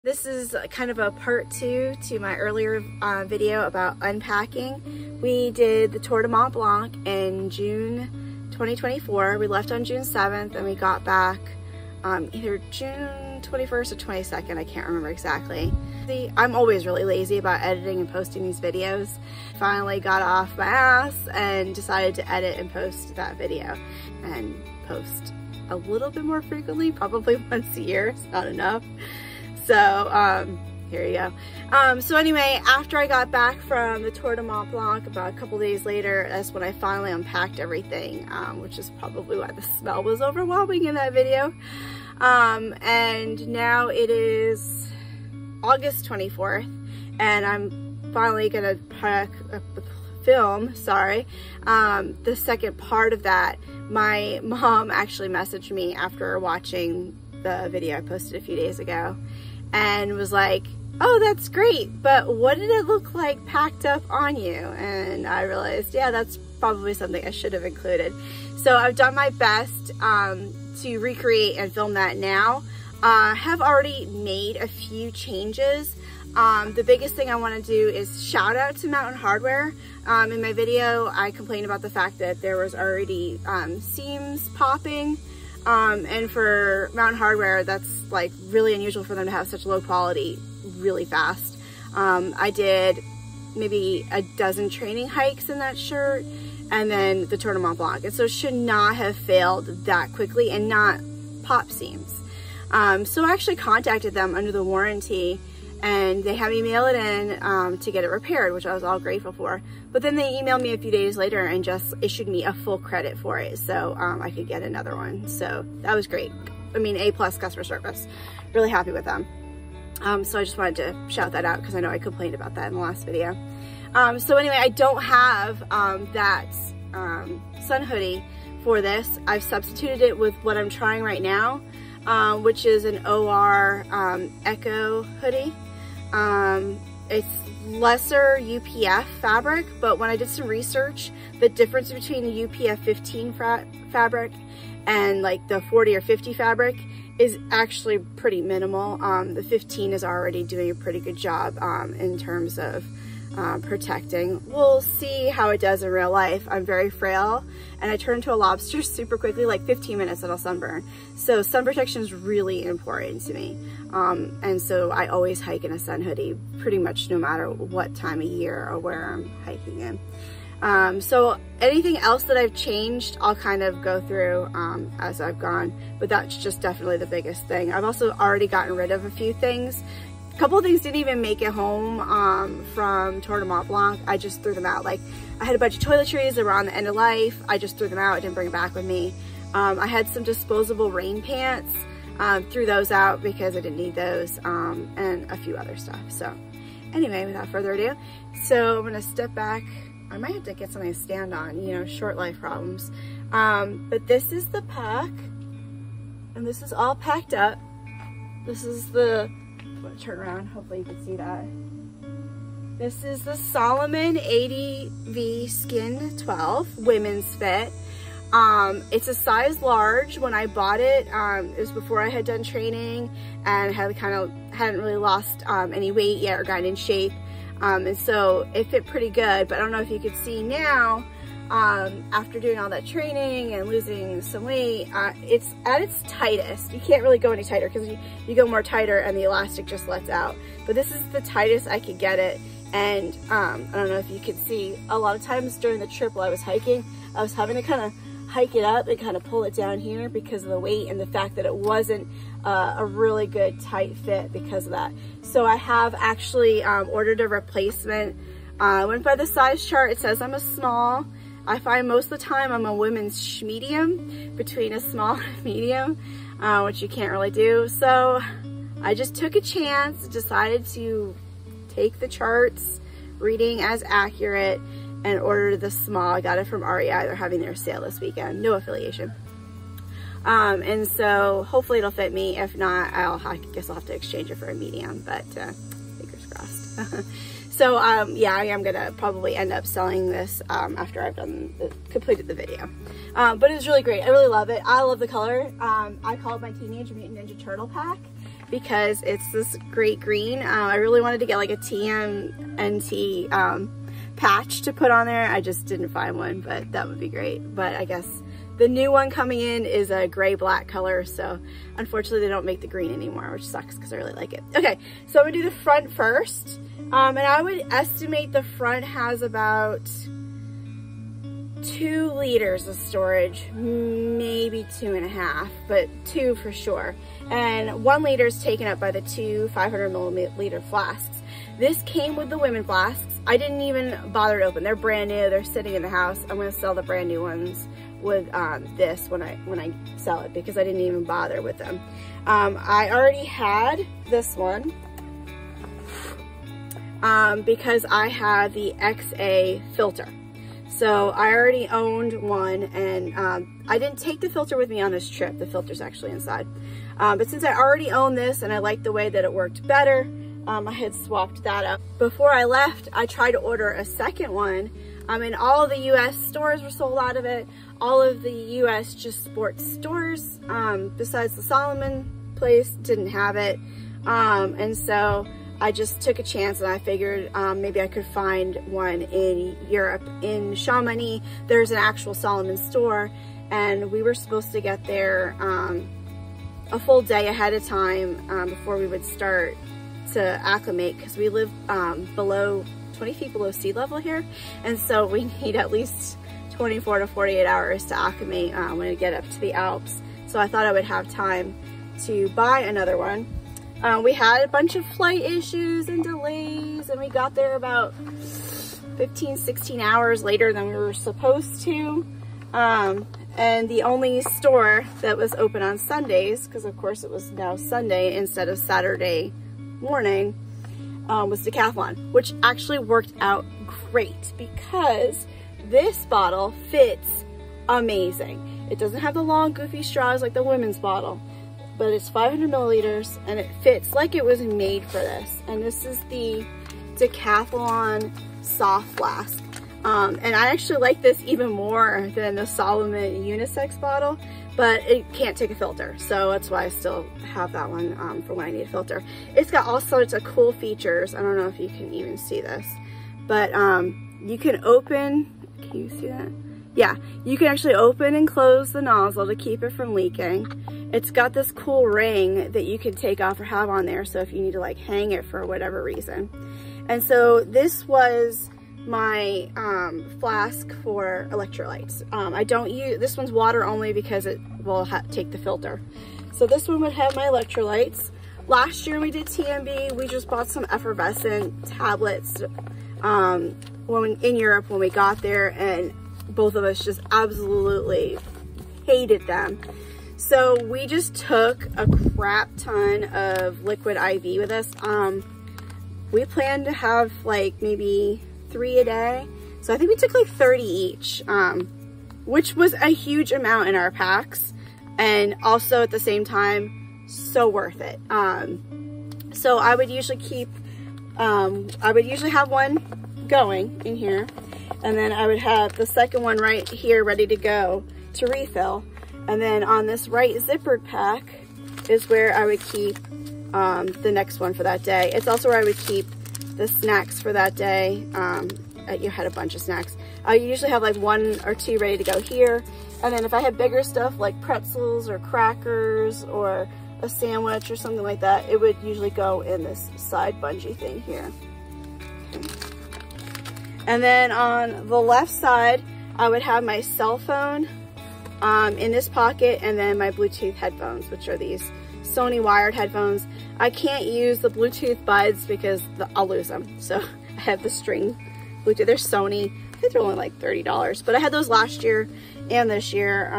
This is kind of a part 2 to my earlier video about unpacking. We did the Tour de Mont Blanc in June 2024. We left on June 7th and we got back either June 21st or 22nd, I can't remember exactly. I'm always really lazy about editing and posting these videos. Finally got off my ass and decided to edit and post that video and post a little bit more frequently, probably once a year, it's not enough. So here you go. So anyway, after I got back from the Tour de Mont Blanc, about a couple days later, that's when I finally unpacked everything, which is probably why the smell was overwhelming in that video. And now it is August 24th, and I'm finally gonna film the second part of that. My mom actually messaged me after watching the video I posted a few days ago and was like, oh, that's great, but what did it look like packed up on you? And I realized, yeah, that's probably something I should have included. So I've done my best to recreate and film that now. I have already made a few changes. The biggest thing I want to do is shout out to Mountain Hardware. In my video, I complained about the fact that there was already seams popping. And for Mountain Hardware, that's like really unusual for them to have such low quality really fast. I did maybe a dozen training hikes in that shirt and then the Tour de Mont Blanc. And so it should not have failed that quickly and not pop seams. So I actually contacted them under the warranty and they had me mail it in to get it repaired, which I was all grateful for. But then they emailed me a few days later and just issued me a full credit for it, so I could get another one. So that was great. I mean, A+ customer service. Really happy with them. So I just wanted to shout that out because I know I complained about that in the last video. So anyway, I don't have that sun hoodie for this. I've substituted it with what I'm trying right now, which is an OR Echo hoodie. It's lesser UPF fabric, but when I did some research, the difference between the UPF 15 fabric and like the 40 or 50 fabric is actually pretty minimal. The 15 is already doing a pretty good job in terms of protecting. We'll see how it does in real life. I'm very frail and I turn into a lobster super quickly, like 15 minutes and I'll sunburn. So sun protection is really important to me. And so I always hike in a sun hoodie pretty much no matter what time of year or where I'm hiking in. So anything else that I've changed, I'll kind of go through as I've gone, but that's just definitely the biggest thing. I've also already gotten rid of a few things. A couple of things didn't even make it home from Tour de Mont Blanc. I just threw them out. Like I had a bunch of toiletries that were on the end of life. I just threw them out. I didn't bring it back with me. I had some disposable rain pants. Threw those out because I didn't need those, and a few other stuff. So anyway, without further ado, so I'm gonna step back. I might have to get something to stand on, you know, short life problems. But this is the pack, and this is all packed up. This is the, I'm gonna turn around, hopefully you can see that. This is the Salomon 80V Skin 12 women's fit. It's a size large. When I bought it, it was before I had done training and hadn't really lost any weight yet or gotten in shape. And so it fit pretty good, but I don't know if you could see now, after doing all that training and losing some weight, it's at its tightest. You can't really go any tighter because you go more tighter and the elastic just lets out. But this is the tightest I could get it. And I don't know if you could see, a lot of times during the trip while I was hiking, I was having to kind of hike it up and kind of pull it down here because of the weight and the fact that it wasn't a really good tight fit because of that. So I have actually ordered a replacement. I went by the size chart. It says I'm a small. I find most of the time I'm a women's medium, between a small and medium, which you can't really do. So I just took a chance, decided to take the charts, reading as accurate, and ordered the small. I got it from REI. They're having their sale this weekend. No affiliation. And so hopefully it'll fit me. If not, I guess I'll have to exchange it for a medium, but fingers crossed. So yeah, I am gonna probably end up selling this after I've completed the video. But it was really great. I really love it. I love the color. I call it my Teenage Mutant Ninja Turtle pack. because it's this great green. I really wanted to get like a TMNT patch to put on there. I just didn't find one, but that would be great. But I guess the new one coming in is a gray black color, so unfortunately they don't make the green anymore, which sucks because I really like it. Okay, so I'm gonna do the front first, and I would estimate the front has about 2 liters of storage, maybe 2.5, but 2 for sure. And 1 liter is taken up by the 2 500 milliliter flasks. This came with the women flasks. I didn't even bother to open. They're brand new. They're sitting in the house. I'm gonna sell the brand new ones with this when I sell it, because I didn't even bother with them. I already had this one because I had the XA filter. So I already owned one, and I didn't take the filter with me on this trip. The filter's actually inside. But since I already owned this and I liked the way that it worked better, I had swapped that up. Before I left, I tried to order a second one, and all of the US stores were sold out of it. All of the US just sports stores, besides the Salomon place, didn't have it. And so I just took a chance, and I figured maybe I could find one in Europe. In Chamonix, there's an actual Salomon store, and we were supposed to get there a full day ahead of time before we would start to acclimate, because we live below 20 feet below sea level here, and so we need at least 24 to 48 hours to acclimate when we get up to the Alps. So I thought I would have time to buy another one. We had a bunch of flight issues and delays, and we got there about 15, 16 hours later than we were supposed to. And the only store that was open on Sundays, because of course it was now Sunday instead of Saturday morning, was Decathlon, which actually worked out great because this bottle fits amazing. It doesn't have the long goofy straws like the women's bottle, but it's 500 milliliters and it fits like it was made for this. And this is the Decathlon soft flask. And I actually like this even more than the Salomon unisex bottle, but it can't take a filter. So that's why I still have that one for when I need a filter. It's got all sorts of cool features. I don't know if you can even see this, but you can open, can you see that? Yeah, you can actually open and close the nozzle to keep it from leaking. It's got this cool ring that you can take off or have on there, so if you need to like hang it for whatever reason. And so this was my flask for electrolytes. I don't use, this one's water only because it will take the filter. So this one would have my electrolytes. Last year we did TMB, we just bought some effervescent tablets in Europe when we got there, and both of us just absolutely hated them. So we just took a crap ton of liquid IV with us. We planned to have like maybe 3 a day. So I think we took like 30 each, which was a huge amount in our packs. And also at the same time, so worth it. So I would usually keep, I would usually have one going in here. And then I would have the second one right here ready to go to refill. And then on this right zippered pack is where I would keep the next one for that day. It's also where I would keep the snacks for that day. You had a bunch of snacks. I usually have like 1 or 2 ready to go here. And then if I had bigger stuff like pretzels or crackers or a sandwich or something like that, it would usually go in this side bungee thing here. Okay. And then on the left side, I would have my cell phone in this pocket, and then my Bluetooth headphones, which are these Sony wired headphones. I can't use the Bluetooth buds because I'll lose them. So I have the string Bluetooth. They're Sony. I think they're only like $30, but I had those last year and this year,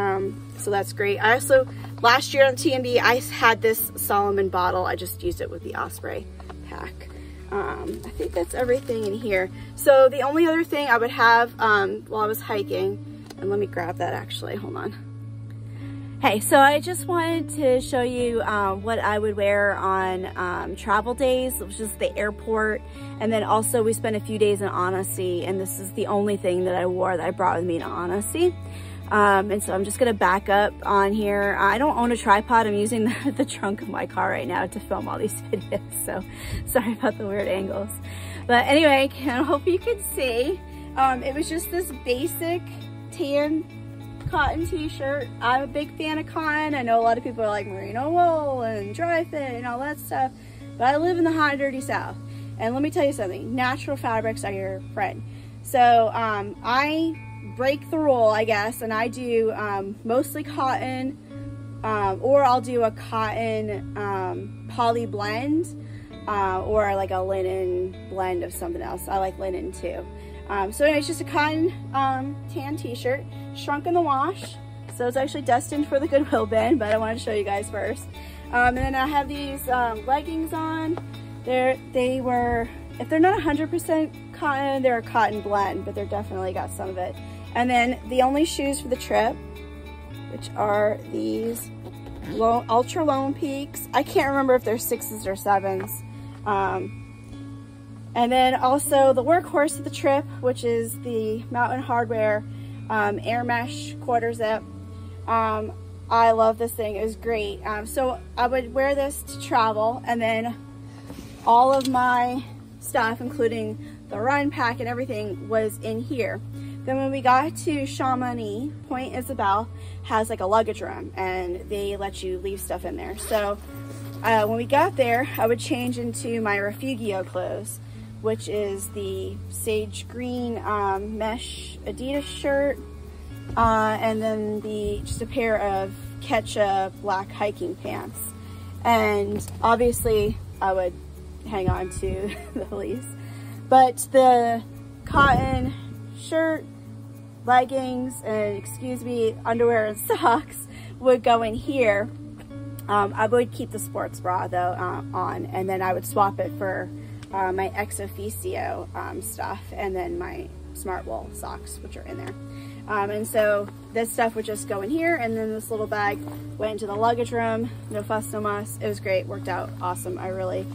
so that's great. I also, last year on TMB, I had this Salomon bottle. I just used it with the Osprey pack. I think that's everything in here. So the only other thing I would have while I was hiking, and let me grab that actually, hold on. Hey, so I just wanted to show you what I would wear on travel days, which is the airport. And then also we spent a few days in Annecy, and this is the only thing that I wore that I brought with me to Annecy. And so I'm just gonna back up on here. I don't own a tripod. I'm using the trunk of my car right now to film all these videos. So sorry about the weird angles. But anyway, I hope you can see. It was just this basic tan cotton t-shirt. I'm a big fan of cotton. I know a lot of people are like merino wool and dry fit and all that stuff, but I live in the hot, dirty South. And let me tell you something, natural fabrics are your friend. So I break the rule, I guess, and I do mostly cotton, or I'll do a cotton poly blend, or like a linen blend of something else. I like linen too. So anyway, it's just a cotton tan t-shirt, shrunk in the wash. So it's actually destined for the Goodwill bin, but I wanted to show you guys first. And then I have these leggings on. They were, if they're not 100% cotton, they're a cotton blend, but they're definitely got some of it. And then the only shoes for the trip, which are these Ultra Lone Peaks. I can't remember if they're 6s or 7s. And then also the workhorse of the trip, which is the Mountain Hardwear Air Mesh quarter zip. I love this thing, it was great. So I would wear this to travel, and then all of my stuff, including the run pack and everything, was in here. Then when we got to Chamonix, Point Isabel has like a luggage room, and they let you leave stuff in there. So when we got there, I would change into my Refugio clothes, which is the sage green mesh Adidas shirt, and then just a pair of ketchup black hiking pants. And obviously I would hang on to the fleece, but the cotton shirt, leggings, and excuse me, underwear and socks would go in here. I would keep the sports bra though on, and then I would swap it for my ex officio stuff, and then my smart wool socks, which are in there. And so this stuff would just go in here, and then this little bag went into the luggage room. No fuss, no muss. It was great, worked out awesome. I really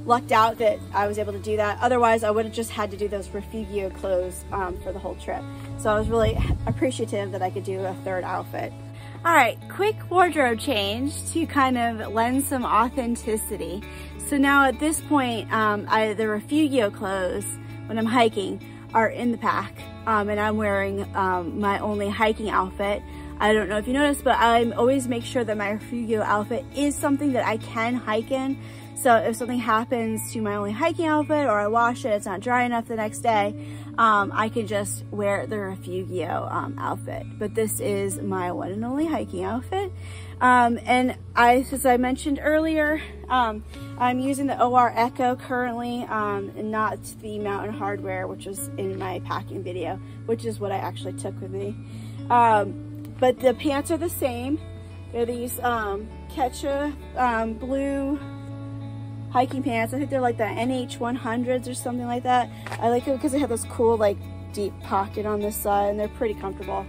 lucked out that I was able to do that. Otherwise, I would have just had to do those Refugio clothes for the whole trip. So I was really appreciative that I could do a third outfit. All right, quick wardrobe change to kind of lend some authenticity. So now at this point, the Refugio clothes, when I'm hiking, are in the pack, and I'm wearing my only hiking outfit. I don't know if you noticed, but I always make sure that my Refugio outfit is something that I can hike in. So if something happens to my only hiking outfit, or I wash it, it's not dry enough the next day, I can just wear the Refugio outfit. But this is my one and only hiking outfit. And as I mentioned earlier, I'm using the OR Echo currently, and not the Mountain Hardwear, which was in my packing video, which is what I actually took with me. But the pants are the same. They're these ketchup blue hiking pants. I think they're like the NH100s or something like that. I like it because they have this cool like deep pocket on this side, and they're pretty comfortable.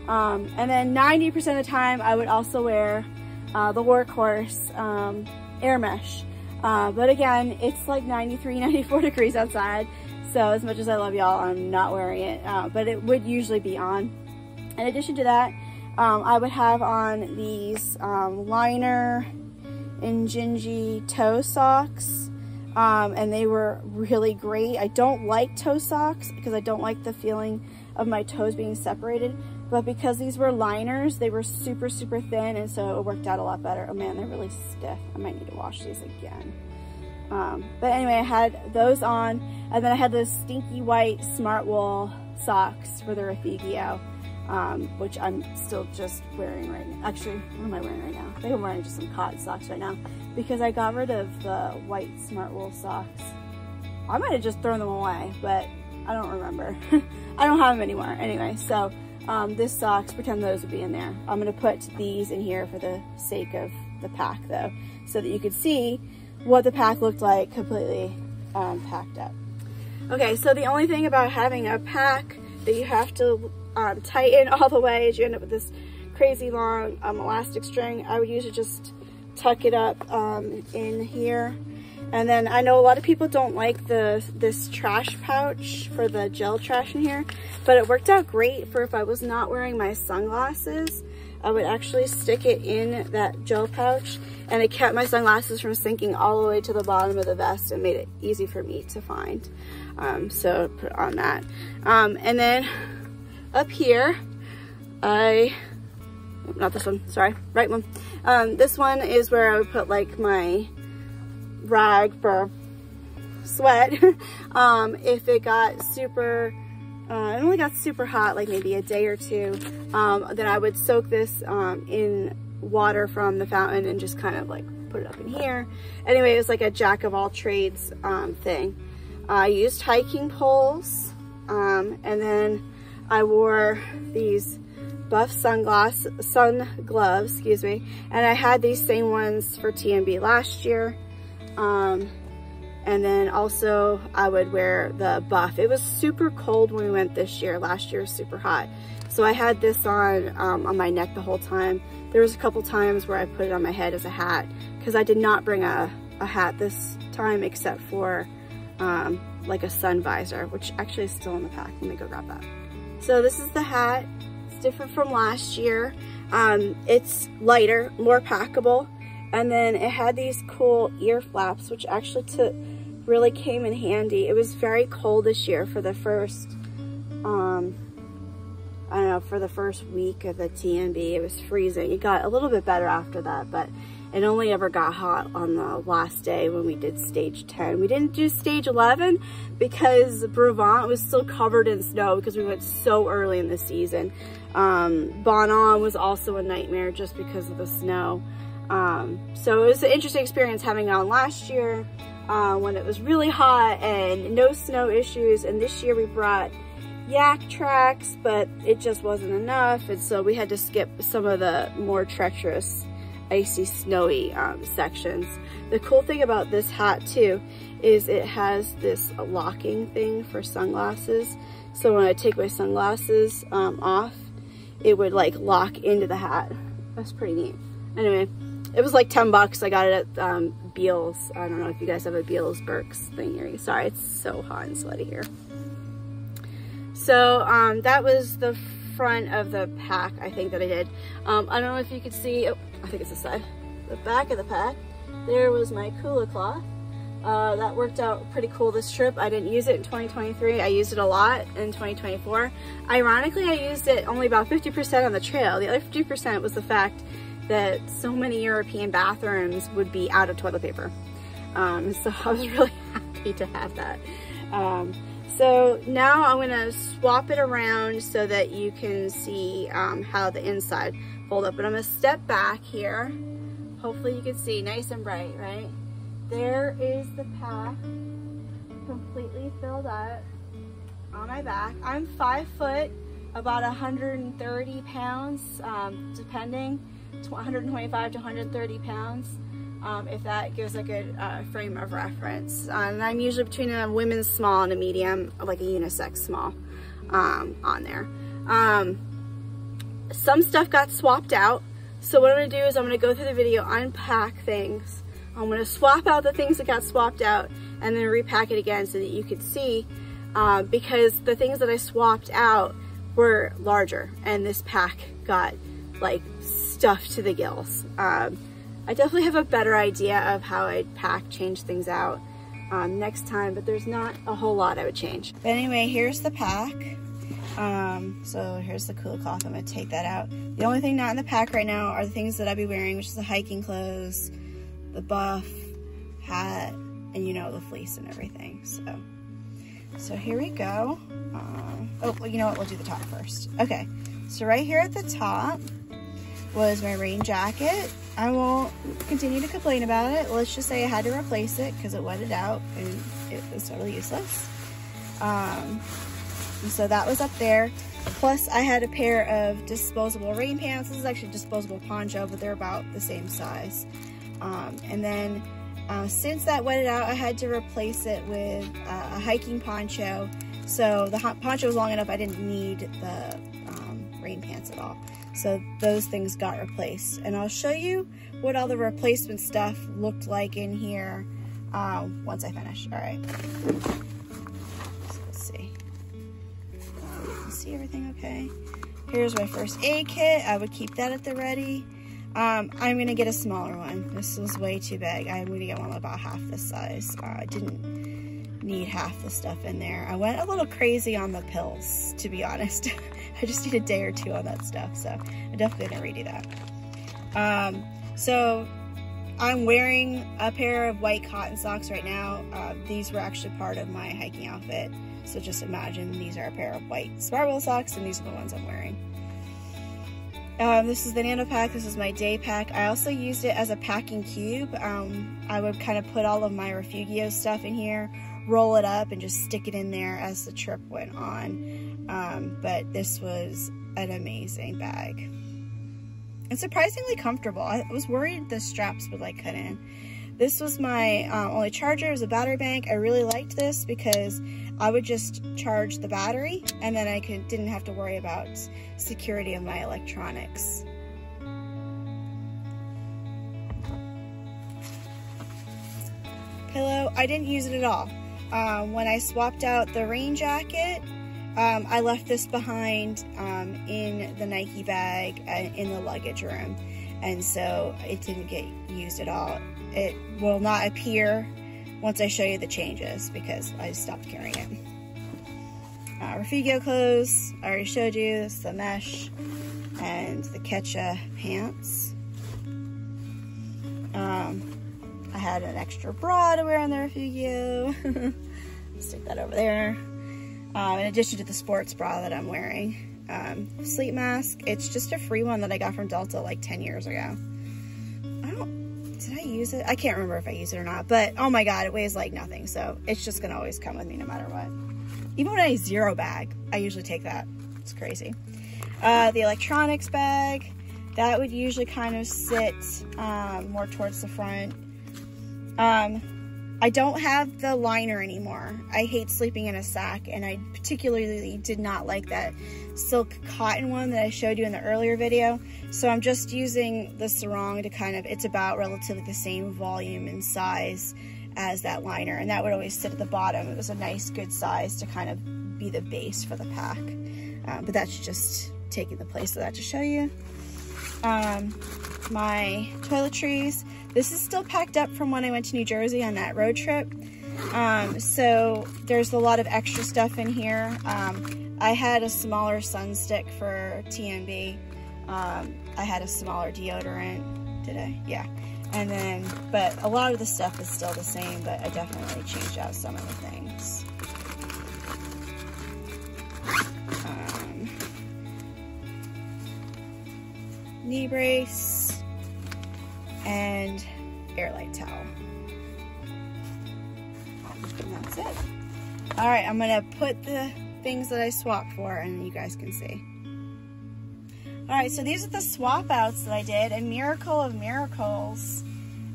And then 90% of the time I would also wear the workhorse Air Mesh. But again, it's like 93, 94 degrees outside. So as much as I love y'all, I'm not wearing it, but it would usually be on. In addition to that, I would have on these liner and gingy toe socks, and they were really great. I don't like toe socks because I don't like the feeling of my toes being separated, but because these were liners, they were super, super thin, and so it worked out a lot better. Oh man, they're really stiff. I might need to wash these again. But anyway, I had those on, and then I had those stinky white smart wool socks for the Refugio, which I'm still just wearing right now. Actually, what am I wearing right now? I think I'm wearing just some cotton socks right now because I got rid of the white smart wool socks. I might have just thrown them away, but I don't remember. I don't have them anymore. Anyway, so this socks, pretend those would be in there. I'm gonna put these in here for the sake of the pack though, so that you could see what the pack looked like completely packed up. Okay, so the only thing about having a pack that you have to tighten all the way is you end up with this crazy long elastic string. I would usually just tuck it up in here. And then I know a lot of people don't like this trash pouch for the gel trash in here, but it worked out great for if I was not wearing my sunglasses. I would actually stick it in that gel pouch, and it kept my sunglasses from sinking all the way to the bottom of the vest and made it easy for me to find. So put it on that. And then up here, not this one, sorry, right one. This one is where I would put like my rag for sweat. If it got super, it only got super hot, like maybe a day or two, then I would soak this in water from the fountain and just kind of like put it up in here. Anyway, it was like a jack of all trades thing. I used hiking poles, and then I wore these buff sun gloves, excuse me, and I had these same ones for TMB last year. And then also I would wear the buff. It was super cold when we went this year. Last year was super hot. So I had this on my neck the whole time. There was a couple times where I put it on my head as a hat, because I did not bring a hat this time except for like a sun visor, which actually is still in the pack. Let me go grab that. So this is the hat. It's different from last year. It's lighter, more packable. And then it had these cool ear flaps, which actually really came in handy. It was very cold this year for the first, I don't know, for the first week of the TMB. It was freezing. It got a little bit better after that, but it only ever got hot on the last day when we did stage 10. We didn't do stage 11 because Brevant was still covered in snow because we went so early in the season. Blanc was also a nightmare just because of the snow. So it was an interesting experience having it on last year when it was really hot and no snow issues, and this year we brought yak tracks, but it just wasn't enough, and so we had to skip some of the more treacherous, icy, snowy sections. The cool thing about this hat too is it has this locking thing for sunglasses, so when I take my sunglasses off, it would like lock into the hat. That's pretty neat. Anyway, it was like 10 bucks. I got it at Beals. I don't know if you guys have a Beals Burks thing here. Sorry, it's so hot and sweaty here. So that was the front of the pack, I think, that I did. I don't know if you could see, oh, I think it's this side. The back of the pack, there was my Kula cloth. That worked out pretty cool this trip. I didn't use it in 2023. I used it a lot in 2024. Ironically, I used it only about 50% on the trail. The other 50% was the fact that so many European bathrooms would be out of toilet paper. So I was really happy to have that. So now I'm gonna swap it around so that you can see how the inside fold up. But I'm gonna step back here. Hopefully you can see nice and bright, right? There is the pack completely filled up on my back. I'm 5 foot, about 130 pounds, depending, 125 to 130 pounds, if that gives a good frame of reference. And I'm usually between a women's small and a medium, like a unisex small on there. Some stuff got swapped out, so what I'm gonna do is I'm gonna go through the video, unpack things. I'm gonna swap out the things that got swapped out and then repack it again so that you could see, because the things that I swapped out were larger and this pack got like stuffed to the gills. I definitely have a better idea of how I'd change things out next time, but there's not a whole lot I would change. But anyway, here's the pack. So here's the Kula cloth. I'm gonna take that out. The only thing not in the pack right now are the things that I'd be wearing, which is the hiking clothes, the buff, hat, and you know, the fleece and everything. So here we go. Oh, well, you know what? We'll do the top first. Okay, so right here at the top was my rain jacket. I won't continue to complain about it. Let's just say I had to replace it because it wetted out and it was totally useless. And so that was up there. Plus I had a pair of disposable rain pants. This is actually a disposable poncho, but they're about the same size. And then since that wetted out, I had to replace it with a hiking poncho. So the poncho was long enough I didn't need the rain pants at all. So those things got replaced. And I'll show you what all the replacement stuff looked like in here once I finish. All right. So let's see. You can see everything okay. Here's my first aid kit. I would keep that at the ready. I'm gonna get a smaller one. This was way too big. I'm gonna get one about half this size. I didn't need half the stuff in there. I went a little crazy on the pills, to be honest. I just need a day or two on that stuff, so I'm definitely gonna redo that. So I'm wearing a pair of white cotton socks right now. These were actually part of my hiking outfit. So just imagine these are a pair of white Sparkle socks, and these are the ones I'm wearing. This is the Nano Pack. This is my day pack. I also used it as a packing cube. I would kind of put all of my Refugio stuff in here, roll it up, and just stick it in there as the trip went on. But this was an amazing bag. It's surprisingly comfortable. I was worried the straps would like cut in. This was my only charger. It was a battery bank. I really liked this because I would just charge the battery and then I didn't have to worry about security of my electronics. Pillow, I didn't use it at all. When I swapped out the rain jacket, I left this behind in the Nike bag in the luggage room, and so it didn't get used at all. It will not appear once I show you the changes because I stopped carrying it. Refugio clothes, I already showed you. This is the mesh and the Ketcha pants. I had an extra bra to wear on the Refugio. Stick that over there. In addition to the sports bra that I'm wearing. Sleep mask, it's just a free one that I got from Delta like 10 years ago. Did I use it? I can't remember if I used it or not, but oh my God, it weighs like nothing. So it's just gonna always come with me no matter what. Even when I zero bag, I usually take that. It's crazy. The electronics bag, that would usually kind of sit more towards the front. I don't have the liner anymore. I hate sleeping in a sack, and I particularly did not like that silk cotton one that I showed you in the earlier video. So I'm just using the sarong to kind of, it's about relatively the same volume and size as that liner, and that would always sit at the bottom. It was a nice, good size to kind of be the base for the pack. But that's just taking the place of that to show you. My toiletries. This is still packed up from when I went to New Jersey on that road trip. So there's a lot of extra stuff in here. I had a smaller sun stick for TMB. I had a smaller deodorant. Did I? Yeah. And then, but a lot of the stuff is still the same, but I definitely changed out some of the things. Knee brace and airlight towel. And that's it. All right, I'm gonna put the things that I swapped for and you guys can see. All right, so these are the swap outs that I did, and miracle of miracles,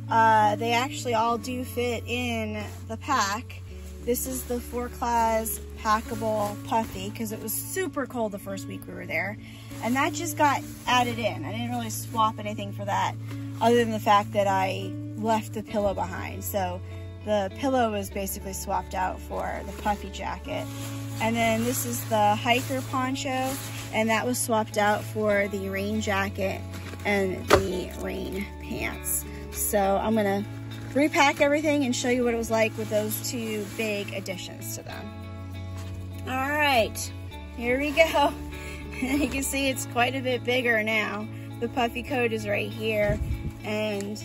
they actually all do fit in the pack. This is the 4-class packable puffy because it was super cold the first week we were there, and that just got added in. I didn't really swap anything for that other than the fact that I left the pillow behind. So the pillow was basically swapped out for the puffy jacket. And then this is the hiker poncho, and that was swapped out for the rain jacket and the rain pants. So I'm gonna repack everything and show you what it was like with those two big additions to them. All right, here we go. You can see it's quite a bit bigger now. The puffy coat is right here, and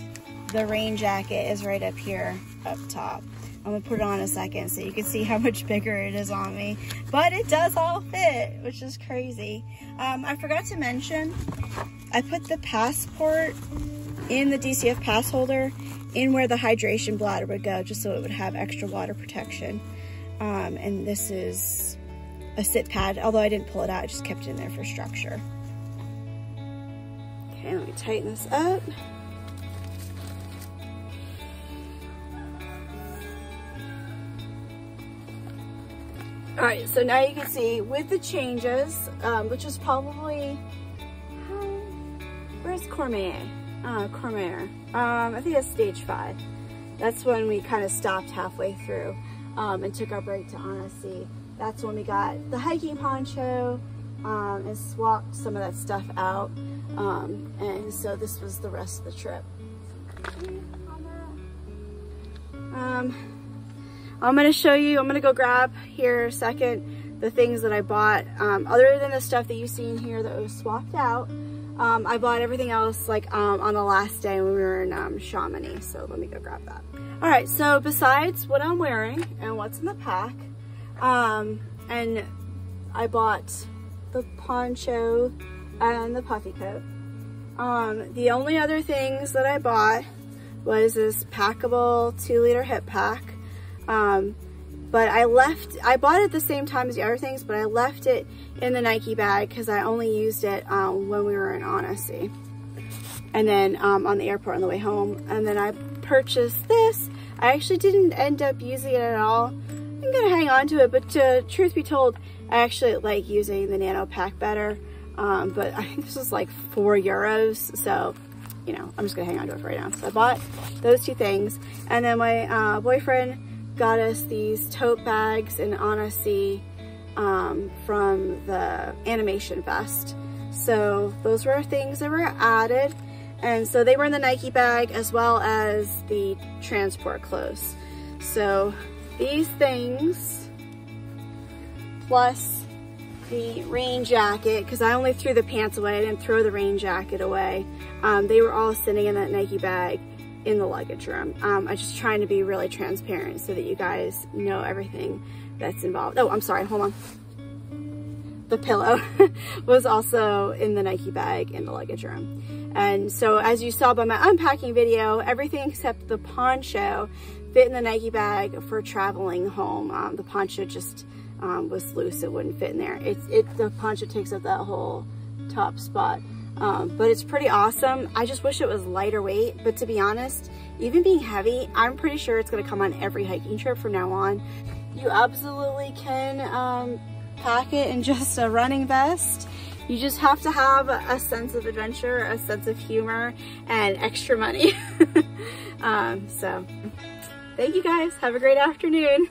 the rain jacket is right up here, up top. I'm gonna put it on a second so you can see how much bigger it is on me. But it does all fit, which is crazy. I forgot to mention, I put the passport in the DCF pass holder in where the hydration bladder would go, just so it would have extra water protection. And this is a sit pad, although I didn't pull it out, I just kept it in there for structure. Okay, let me tighten this up. All right, so now you can see with the changes, which is probably, where's Cormier? Cormier. I think that's stage 5. That's when we kind of stopped halfway through and took our break to Annecy. That's when we got the hiking poncho and swapped some of that stuff out. And so this was the rest of the trip. I'm gonna show you, I'm gonna go grab here a second the things that I bought. Other than the stuff that you see in here that was swapped out, I bought everything else like on the last day when we were in Chamonix. So let me go grab that. All right, so besides what I'm wearing and what's in the pack, and I bought the poncho and the puffy coat. The only other things that I bought was this packable 2-liter hip pack. But I bought it at the same time as the other things, but I left it in the Nike bag because I only used it when we were in Annecy. And then on the airport on the way home. And then I purchased this. I actually didn't end up using it at all. I'm gonna hang on to it, but truth be told, I actually like using the Nano pack better. But I think this was like €4, so you know, I'm just gonna hang on to it for right now. So I bought those two things, and then my boyfriend got us these tote bags in Annecy from the Animation Fest. So those were things that were added, and so they were in the Nike bag as well as the transport clothes. So these things plus the rain jacket, because I only threw the pants away, I didn't throw the rain jacket away. They were all sitting in that Nike bag in the luggage room. I'm just trying to be really transparent so that you guys know everything that's involved. Oh, I'm sorry, hold on. The pillow was also in the Nike bag in the luggage room. And so as you saw by my unpacking video, everything except the poncho fit in the Nike bag for traveling home. The poncho just was loose, it wouldn't fit in there. The poncho takes up that whole top spot. But it's pretty awesome. I just wish it was lighter weight, but to be honest, even being heavy, I'm pretty sure it's gonna come on every hiking trip from now on. You absolutely can pack it in just a running vest. You just have to have a sense of adventure, a sense of humor, and extra money. So thank you guys, have a great afternoon.